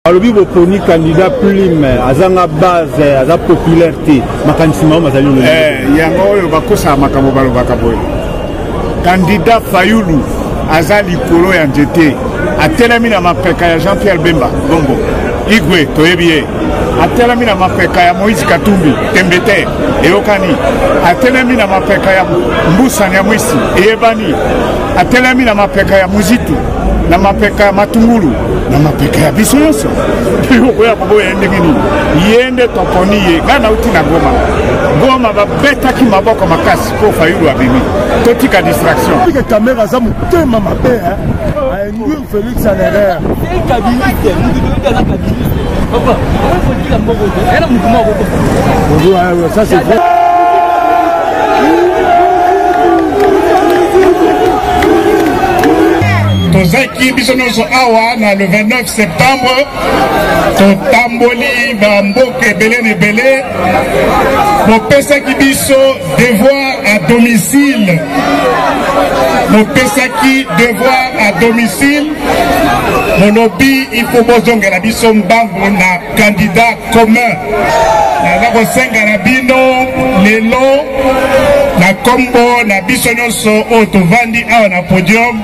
alobi boponi candidat Plume azanga base aza popularité makanisi mao mazali yango oyo bakosa makambo balobaka boye candidat Fayulu aza likolo ya nzete atelemi na mapeka ya Jean-Pierre Bemba Gombo Igwe toyebi ye atelemi na mapeka ya Moïse Katumbi Tembete eyokani atelemi na mapeka ya Mbusa Nyamwisi eyebani atelemi na mapeka ya Muzitu na mapeka ya Matungulu na mapeka ya biso nyonso okoya koboya ndenge nini yende toponi ye nga nauti na Goma babetaki maboko makasi po Fayulu abimi totika distraction kamera za motema mabe induire Félix en erreur ça c'est vrai. Tozaki biso nyonso awa na le 29 septembre totamboli bamboka ebele na ebele bopesaki biso devoir à domicile monobi il faut bozongela biso mbangu na candidat commun naza kosenga na bino lelo na kombo na biso nyonso oyo tovandi awa na podium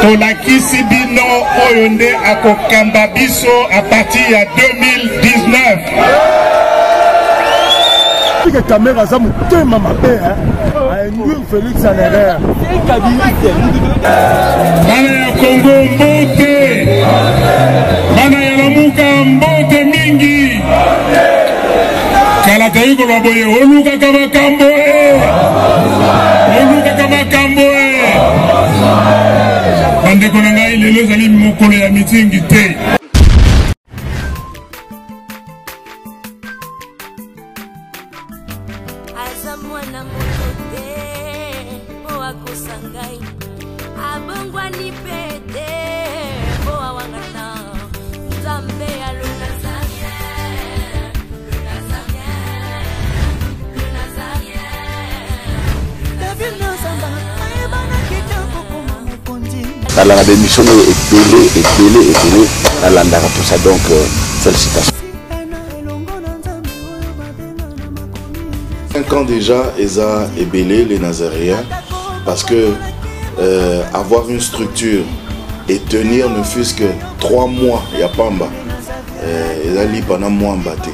tolakisi bino oyo nde akokamba biso a partir ya 2019 kamera za motema mabe induire Félix en erreur bana ya Kongo mbote bana ya Lamuka mbote mingi kala tayi kolwa boye olukaka makambo bandeko na ngai lelo ezali mokolo ya mitingi te. La démission est belé, à l'andara tout ça, donc félicitations. 5 ans déjà, Eza est belé, les Nazaréens, parce que avoir une structure et tenir ne fût-ce que 3 mois, il n'y a pas en bas. Eza li pendant moi en bâté.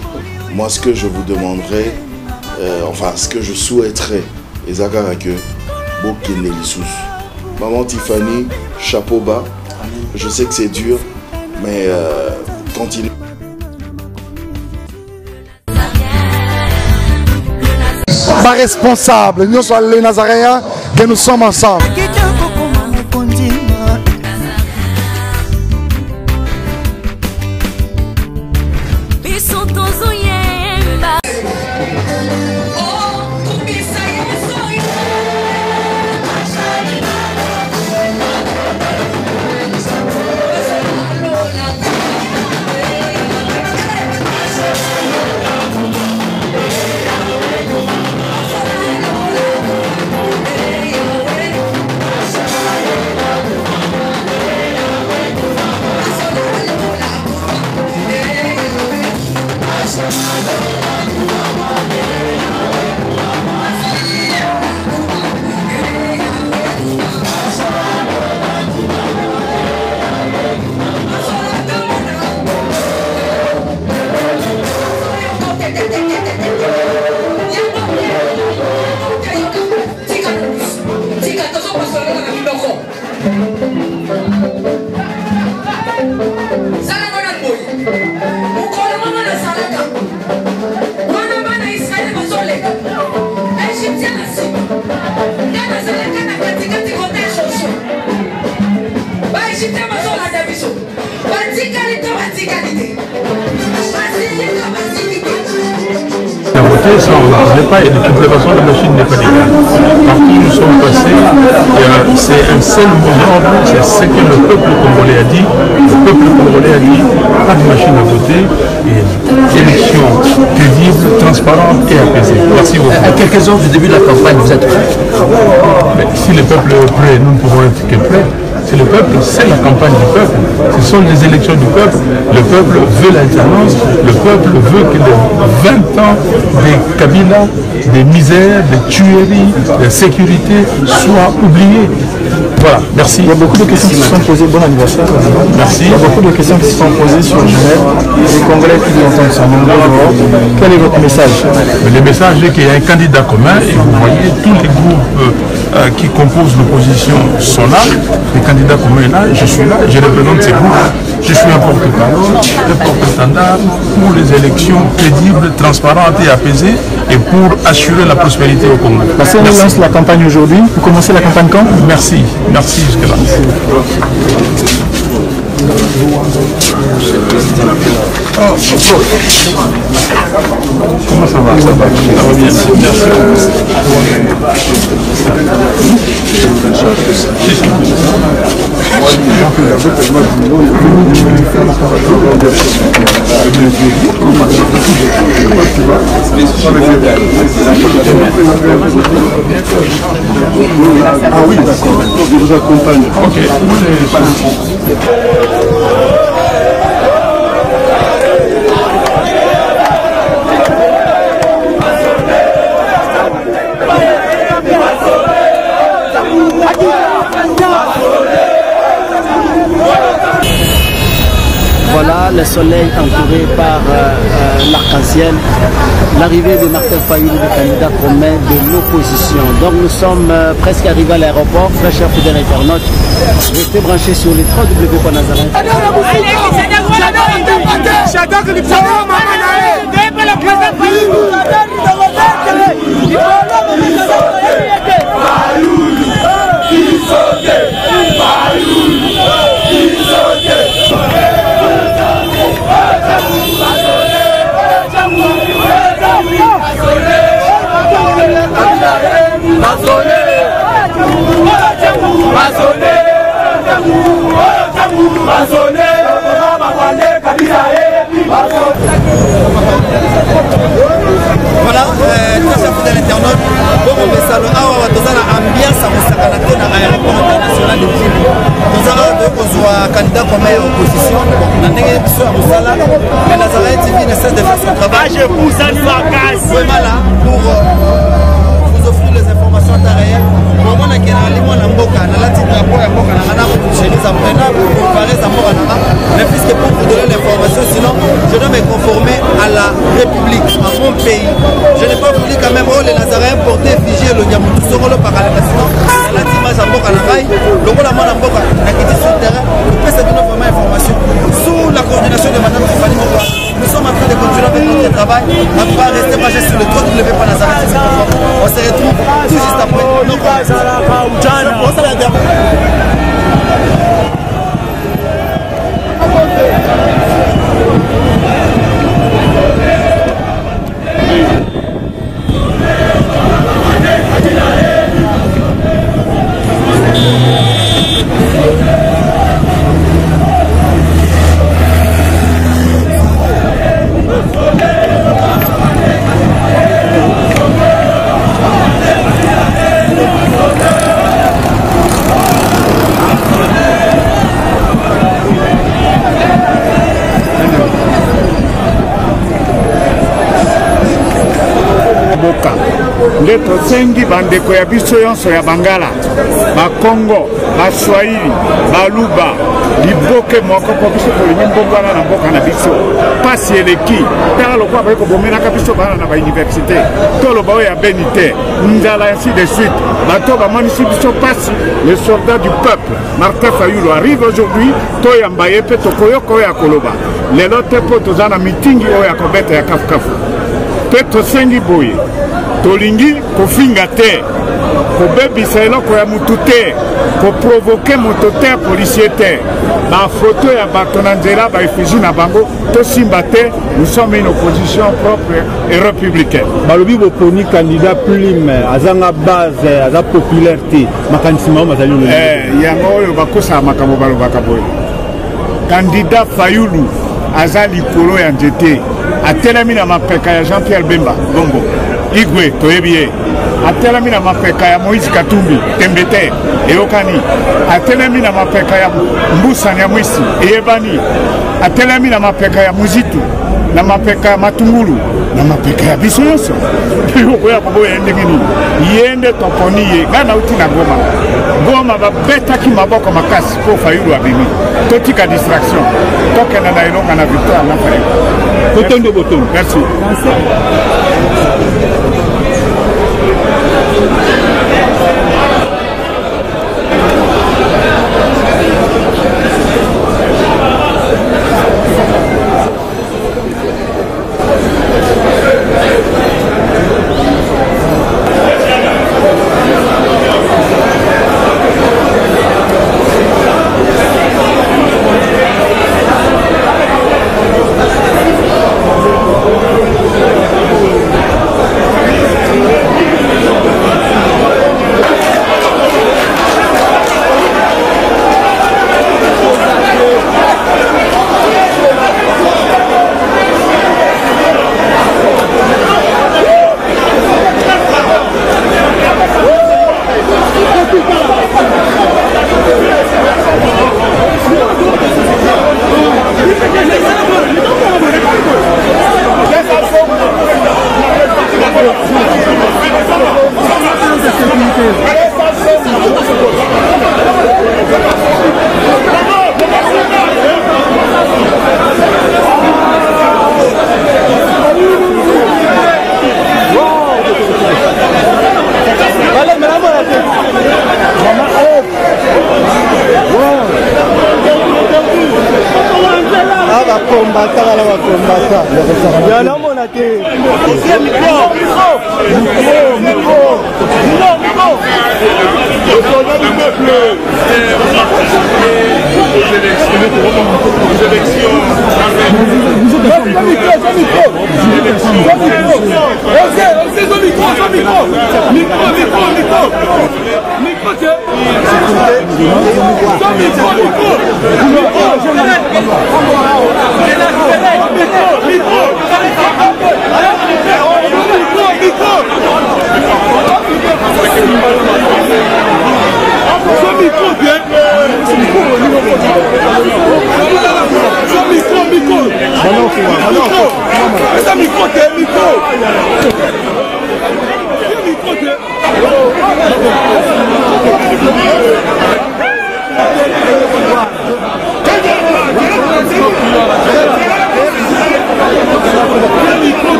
Moi, ce que je vous demanderais, enfin, ce que je souhaiterais, Eza Karake, Bokene Lissous. Maman Tiffany, chapeau bas. Je sais que c'est dur, mais continue. Pas responsable, nous sommes les Nazaréens, que nous sommes ensemble. n'est pas, et de toutes les façons, la machine n'est pas légale. Partout où nous sommes passés, c'est un seul mot d'ordre, c'est ce que le peuple congolais a dit. Le peuple congolais a dit, pas de machine à voter, et élection crédible, transparente et apaisée. Merci beaucoup. À quelques heures du début de la campagne, vous êtes prêts? Mais si le peuple est prêt, nous ne pouvons être que prêts. c'est le peuple, c'est la campagne du peuple. Ce sont les élections du peuple. Le peuple veut l'alternance, le peuple veut que les 20 ans des Kabila, des misères, des tueries, des sécurités soient oubliés. Voilà, merci. Il y a beaucoup de questions qui se sont posées. Bon anniversaire. Merci. Il y a beaucoup de questions qui se sont posées sur Genève. Les Congolais qui entendent ça. Quel est votre message? Le message est qu'il y a un candidat commun et vous voyez tous les groupes qui composent l'opposition sont là. Les candidats communs là, je suis là, je représente ces groupes. Je suis un porte-parole, un porte-standard pour les élections crédibles, transparentes et apaisées et pour assurer la prospérité au Congo. La CNI lance la campagne aujourd'hui. Vous commencez la campagne quand? Merci, merci jusque-là. Comment ça va? Ça va bien. Ah oui, d'accord. Je vous accompagne. Ok. Voilà le soleil entouré par l'arc-en-ciel, l'arrivée de Martin Fayulu, le candidat commun de l'opposition. Donc nous sommes presque arrivés à l'aéroport, très chers fidèles internautes. Restez branchés sur les 3W.Nazareth. Voilà, très chers fidèles internautes, bon on fait ça, dans la ambiance à Moussakanaté dans l'aéroport international de Djibouti. Nous avons candidat comme opposition, on a négé sur Moussala, mais Nazareth TV ne cesse de faire son travail. Vraiment là, pour vous offrir les informations en temps réel. Pour moi, on a un mboka, on a la petite rapport à mboka, on a chez nous apprenants pour comparer sa mort à Nara, mais puisque pour vous donner l'information, sinon je dois me conformer à la République, à mon pays. Je n'ai pas voulu quand même, oh les Nazaréens porter figé le Niamoutou Sorolo par la sinon, on a dit image à mboka Nara, le rôle à moi à mboka, on a quitté sur le terrain, pour que ça donne vraiment information. Sous la coordination de Madame Tiffany Mokoa, nous sommes en train de continuer avec notre travail. On va rester branché sur le www.Nazareth. On se retrouve tout juste après. nde tosengi bandeko ya biso nyonso ya bangala bakongo baswahili baluba liboke moko po biso tolingi mbongwana na mboka na biso pasi eleki tala lokola baye kobomenaka biso bana na bauniversité toloba oyo ya beni te nzala ainsi de suite bato bamonisi biso pasi. Le soldat du peuple Martin Fayulu arrive aujourd'hui toyamba ye mpe tokoyoka oyo ya koloba lelo te mpo toza na mitingi oyo ya kobeta ya kafukafu mpe tosengi boye tolingi kofinga te kobebisa eloko ya mutu te koprovoke moto te policier te bafoto ya bato na nzela baeffigie na bango tosimba te. Nous sommes une opposition propre et républicaine. balobi boponi candidat Plume azanga base aza populaire te makanisi mao mazali yango oyo bakosala makambo balobaka boye candidat Fayulu aza likolo ya nzete atelemi na mapeka ya Jean-Pierre Bemba Bongo Igwe toyebi ye atelemi na mapeka ya Moïse Katumbi Tembete eyokani, atelemi na mapeka ya Mbusani ya Mwisi eyebani, atelemi na mapeka ya Muzitu na mapeka ya Matungulu na mapeka ya biso nyonso okoya koboya ndenge nini yende toponi ye ngana uti na Goma babetaki maboko makasi po Fayulu abimi totika distraction tokenda na elonga na victoire na Fayulu Kotondo Botondo. Merci.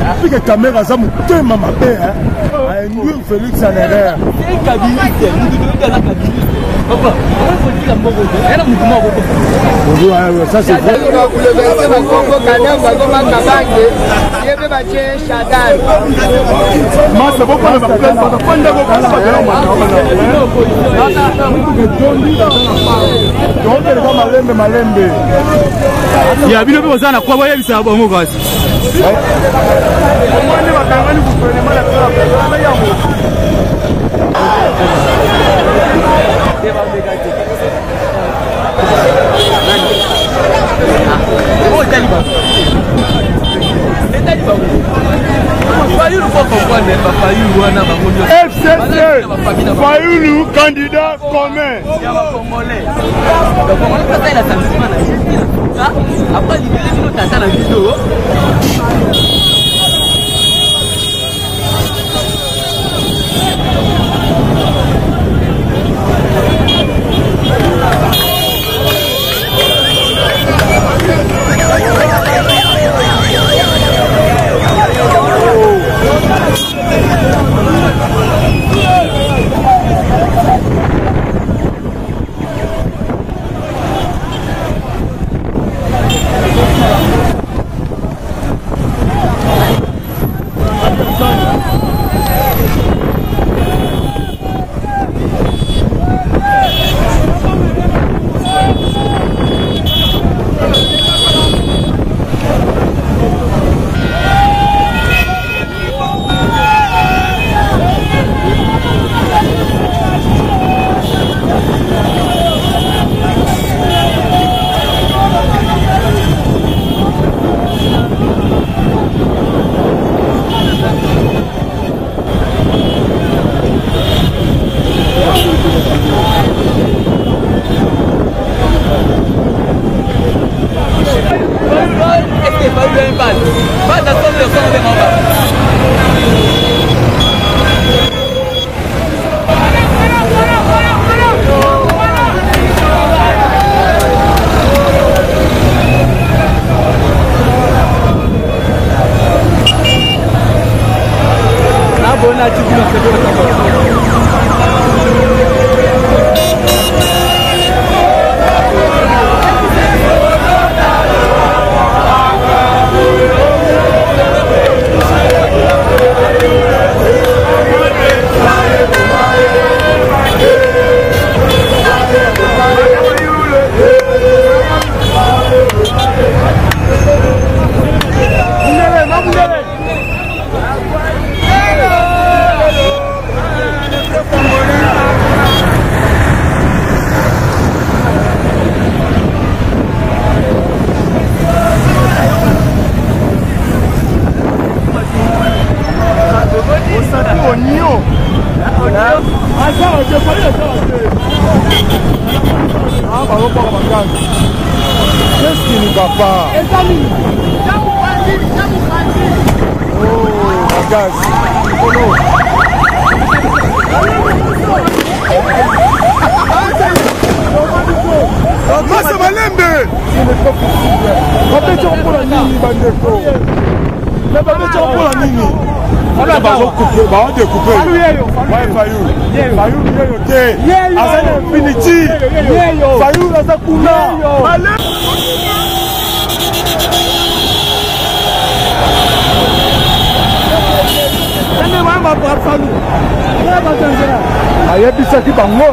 Afrique caméra ça mutema mabe hein induire Félix en erreur ça c'est vrai ya bino pe sana kwa boye bisa bongo kasi FCC Fayoulou, candidat commun. Après, la vidéo. Qu'est-ce qui ne va pas? Oh, la gaz. Massa Malembe. Babetcho pour la nini bandeko. Mais babetcho pour la nini. On a pas coupé, bah on découpé. Ouais, Fayoulou. Fayoulou yeyo te. Asana infinity. Fayoulou asa kuna. ayebisaki bango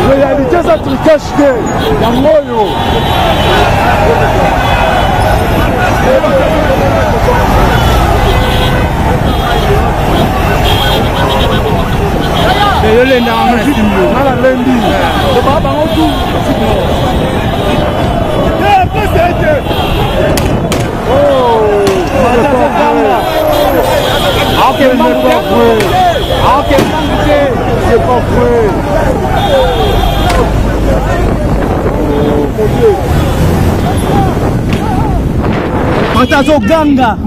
loyalité eza tricage te yango oyo nana lendi lobaa bango tu c'est pas vrai. Matazo ganga.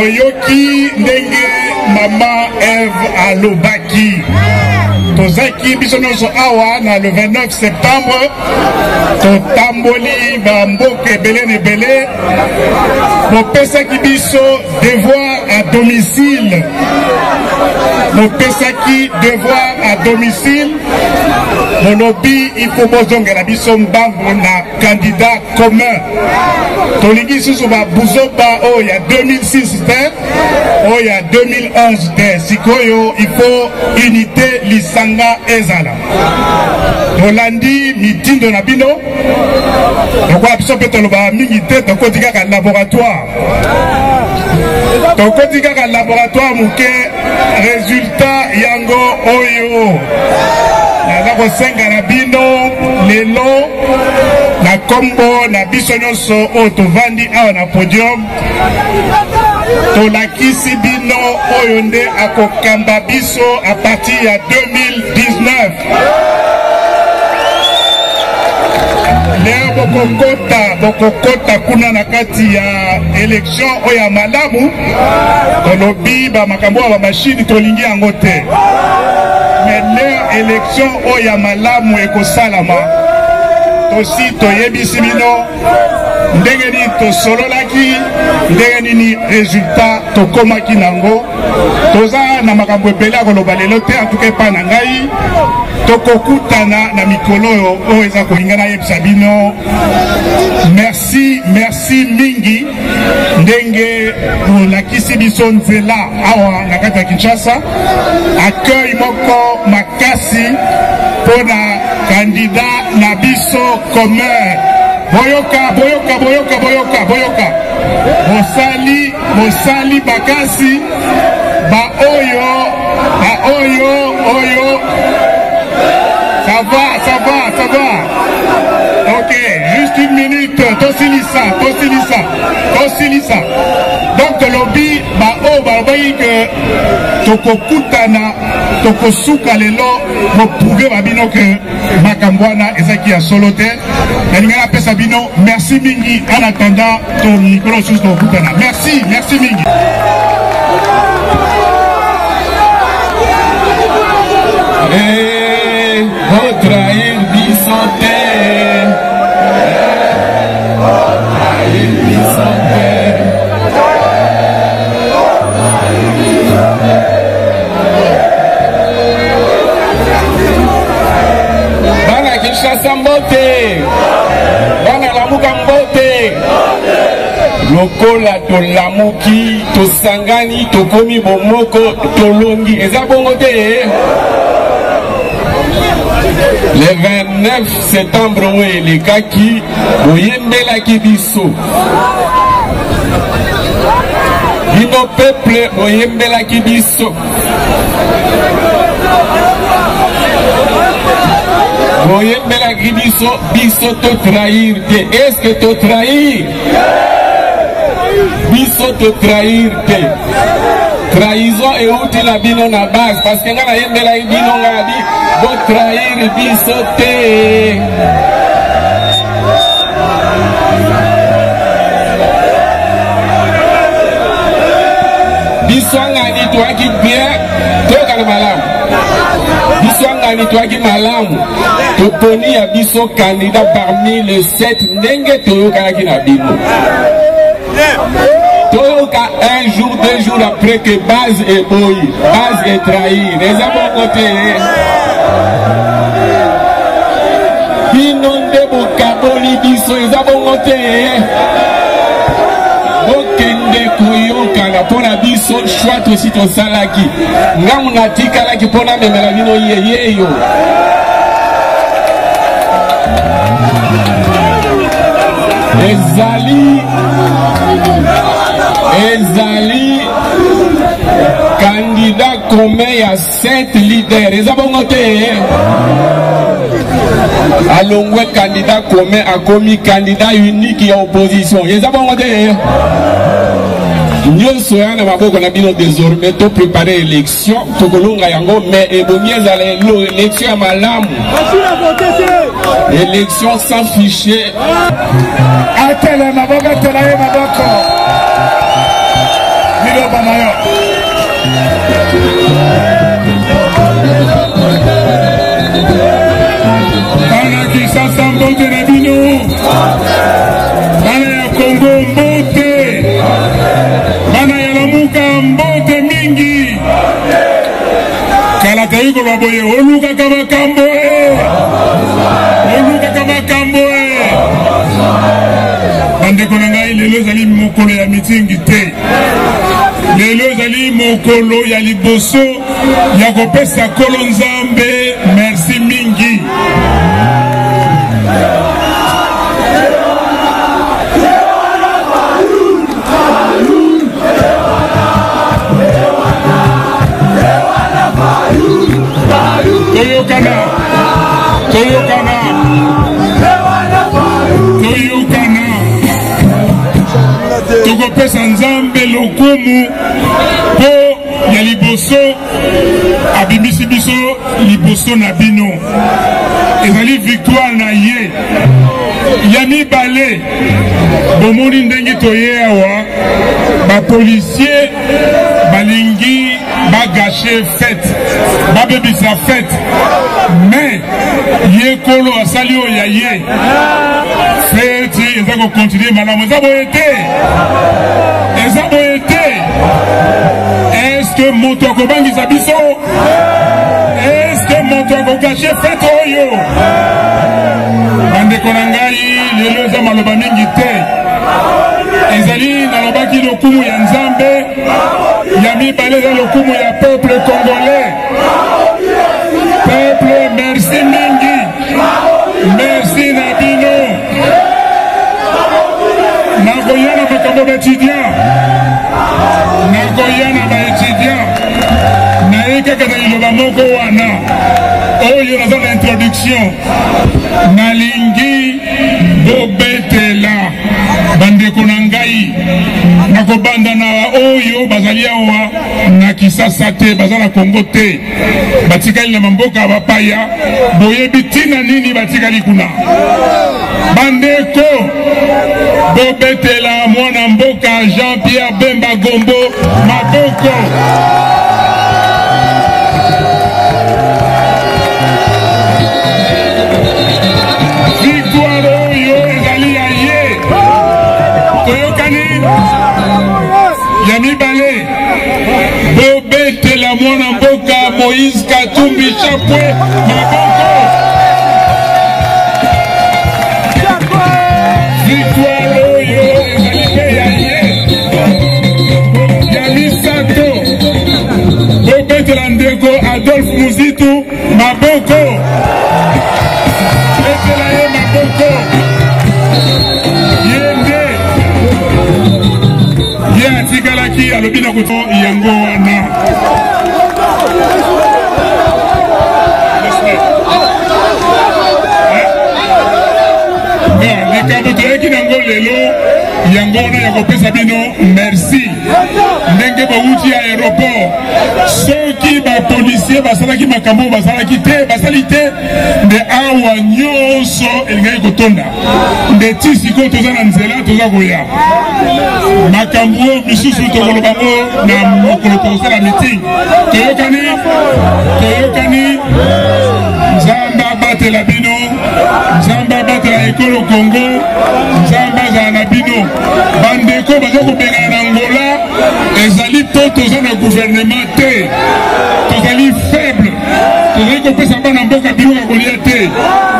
Oyoki ndenge Mama Eve alobaki. Tozaki biso nyonso awa na le 29 septembre totamboli bamboka ebele na ebele bopesaki biso devoir à domicile. Nos Pesaki devoir à domicile. Mon lobby, il faut que la bison na candidat commun. Toligi Souba Bouzoba, oh, il y a 2006, oh, il y a 2011, Sikoyo, il faut unité Lisanga Ezala. Tolandi, meeting de Nabino. Donc, on peut te militer dans le laboratoire. Donc, quand le laboratoire, résultat, Yango, Oyo. Naza kosenga na bino lelo na kombo na biso nyonso oyo tovandi awa na podium tolakisi bino oyo nde akokamba biso a partir ya 2019. Leo bokokota kuna na kati ya election oyo ya malamu tolobi ba makambo ya mashini tolingi yango te. Mais leur élection oya malamu ekosalama tosi toyebisi bino ndenge nini tosololaki ndenge nini résultat tokomaki nango toza na makambo ebele ya koloba lelo te atuka epai na ngai tokokutana na mikolo oyo eza kolinga nayebisa bino merci mingi ndenge bolakisi biso nzela awa na kati ya Kinshasa accueil moko makasi mpona candidat na biso commun boyoka mosali bakasi oyo ça va. Ok, juste une minute. Tosilisa. Donc le lobby, que tokokutana, tokosuka lelo, vous pouvez babino que Makambwana ezaki ya solote. Nalingana pesa bino, merci mingi. En attendant, ton micro sous ton kutana. Merci mingi. Trahir bisote, bana Kinshasa mbote, bana Lamuka mbote, lokola tolamuki, tosangani, tokomi bomoko, tolongi, eza bongo te. Le 29 septembre, les kaki, boyembela kibiso. Bino peuple, boyembela kibiso. Boyembela kibiso, biso to trahir. Est-ce que to trahir? Biso to trahir. Trahison et outil la bino na base parce que ngana yembela bino ngadi bo trahir biso te biso ngani toaki bien toka na malamu biso ngani toaki malamu toponi ya biso candidat parmi les 7 ndenge toyoka ki na bino Toyoka un jour, 2 jours après que Baz est boy, Baz est trahi. Les avons côté. Binonde Bokaboli Biso, les avons côté. Bokende Koyoka, la pona Biso, chouette aussi ton salaki. Namuna Tika qui pona memelavino yeyo. Ezali candidat commun à 7 leaders. Ils ont noté. Alongwe candidat commun a commis candidat unique et opposition. Ils ont noté. Nous sommes désormais pour préparer l'élection. Mais l'élection à Malam. Élection sans fichier. Bana Kinshasa mbote na bino, bana ya Congo mbote, bana ya Lamuka nazwi koloba boye olukaka makambo olukaka makambo bandeko na ngai lelo ezali mokolo ya mitingi te lelo ezali mokolo ya liboso ya kopesa kolo nzambe merci mingi toyokana tokopesa nzambe lokumu po ya liboso abimisi biso liboso na bino ezali victoire na ye ya mibale bomoni ndenge toye awa bapolisier balingi bagache fete babebisa fete mais ye kolo asali oyo ya ye fete eza kokontinue malamu eza boye te eske moto akobangisa biso eske moto akogache fete oyo bandeko na ngai lelo eza maloba mingi te ezali nalobaki lokumu ya nzambe ya mibale eza lokumu ya peuple congolais peuple merci mingi merci na bino nakoya na makambo baétudiant nakoya na baétudiant naye kaka na liloba moko wana oyo naza na introduction nalingi bobetela bandeko na ngai nakobanda na oyo bazali awa na Kisasa te baza na Kongo te batikali na mamboka bapaya boyebi tina nini batikali kuna bandeko bobetela mwana mboka Jean-Pierre Bemba Gombo maboko ya mibale bobetela mwana mboka Moïse Katumbi Chapwe maboko victoire oyo ezali mpe ya ye ya misato bobetela ndeko Adolphe Muzitu maboko betela ye maboko atikalaki alobi na kuto yango wana likambo toyeki nango lelo yango wana ya kopesa bino merci ndenge bawuti ya aéroport soki bapolisier basalaki makambo basali te nde awa nyonso elingaki kotonda nde ti sikoyo toza na nzela toza koya makambo misusu tokolobango na mokolo tokosala meeting toyokani nzambe abatela bino nzambe abatela ekolo Kongo nzambe azala na bino bandeko baza kobengana na Angola ezali to toza na gouvernement te tozali faible tozali kopesa bana mboka biloko kolia te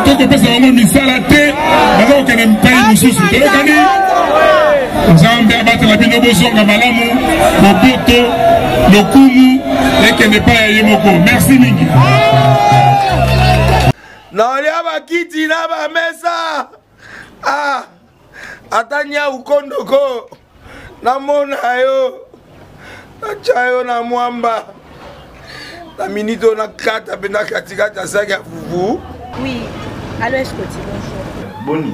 tokopesa bango misala te baza kokende mpai mosusu toyokani nzambe abatela bino bozonga malamu boboto lokumu ekende epai ya ye moko merci mingi naolia bakiti na bamesa atanya ukondoko namona yo natya yo na mwamba na minito nakata mpe na katikati ya saki ya fufu. Oui, allo Escoti, bonjour. Boni.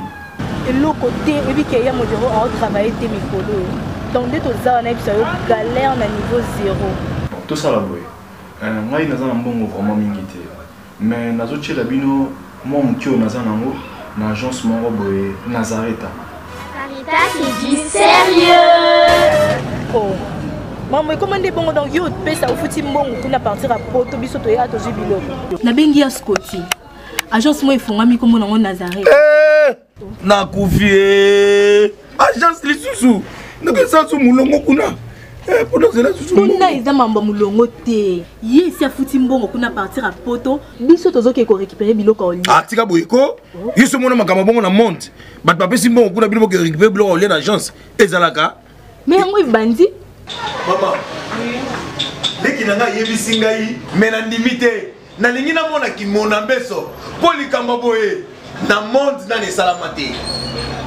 Le côté, et puis qu'il y a mon bureau à travailler tes micros. Donc, dès que tu as un galère à niveau 0. Tout ça là, oui. Moi, il y a un bon vraiment mingité. Mais nous avons la bino, moi, je suis dans l'agence Nazareta. Caritas, c'est du sérieux. Oh. Maman, comment est bon donc yo pesa au fouti mbongo kuna partir à Poto biso to ya to jubilo. Na bengi ya Scotty. Agence moi ifungami comme na Nazaré. Na kufie. Agence lisusu. Naka sansu mulongo kuna. Pendant que là, tout le monde. On a des mamans moulongoté. Hier, si à Foutimbo, on a partir à Poto. Biso tozo qui récupérer biloko au lit. Ah, tika boyeko. Ils sont mon makamabongo na monte. Bat papa simbo on a biloko récupérer biloko au lit d'agence. Ezalaka. Mais moi bandi. Maman. Leki nanga yebisi ngai mena ndimite. Na lingi na mona ki mona beso. Poli kamba boye. Na monte na ne salamate.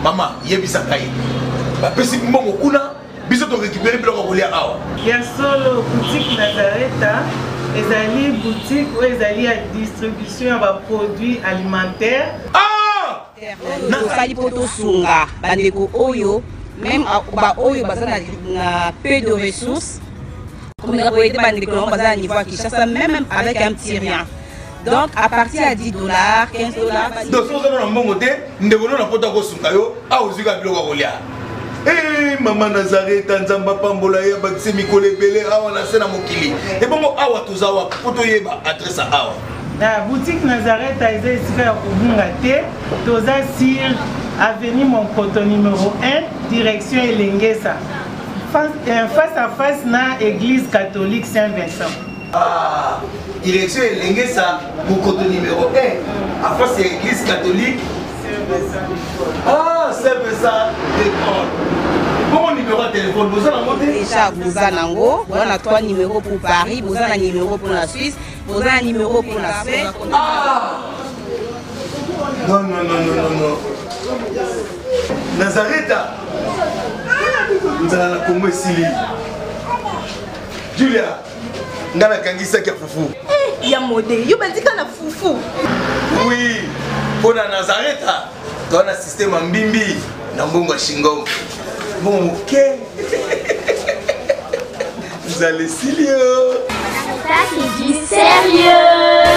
Maman, yebisa ngai. Ba pesi mbongo kuna. Biso to récupérer biloko au lit awa. Ya solo boutique Nazareta. Ezali boutique où ezali à distribution de produits alimentaires. Ah! Nasali poto sunga bandeko oyo même ba oyo bazana na peu de ressources comme la boîte bandeko bazana niveau à Kinshasa même avec un petit rien. Donc à partir à $10, $15. Donc si vous avez un bon côté, nous devons na poto ko sunga yo a ozika biloko kolia. Eh maman Nazareth nzamba pambola ya bakise mikole belé awa na sena mokili. Et bon awa tozawa poto yeba adresse awa. La boutique Nazareth a été ici à Kubungate, Toza sur avenue Monkoto numéro 1, direction Elengesa. Face à face na église catholique Saint-Vincent. Ah, direction Elengesa, Monkoto numéro 1, à face à l'église catholique Saint-Vincent. Ah, Saint-Vincent d'école. Bon numéro de téléphone, vous avez monté déjà, vous avez on a 3 numéros pour Paris, vous avez un numéro pour la Suisse, vous avez un numéro pour la Suède. Ah! Non. Nazareta. Nous allons la Congo ici. Julia, nous allons kangisa kia foufou. Il y a modé, il y a na foufou. Oui, pour la Nazareta, tu as un système en bimbi, dans Bongo Shingo. Bon, ok. Vous allez sérieux. Ça, c'est du sérieux.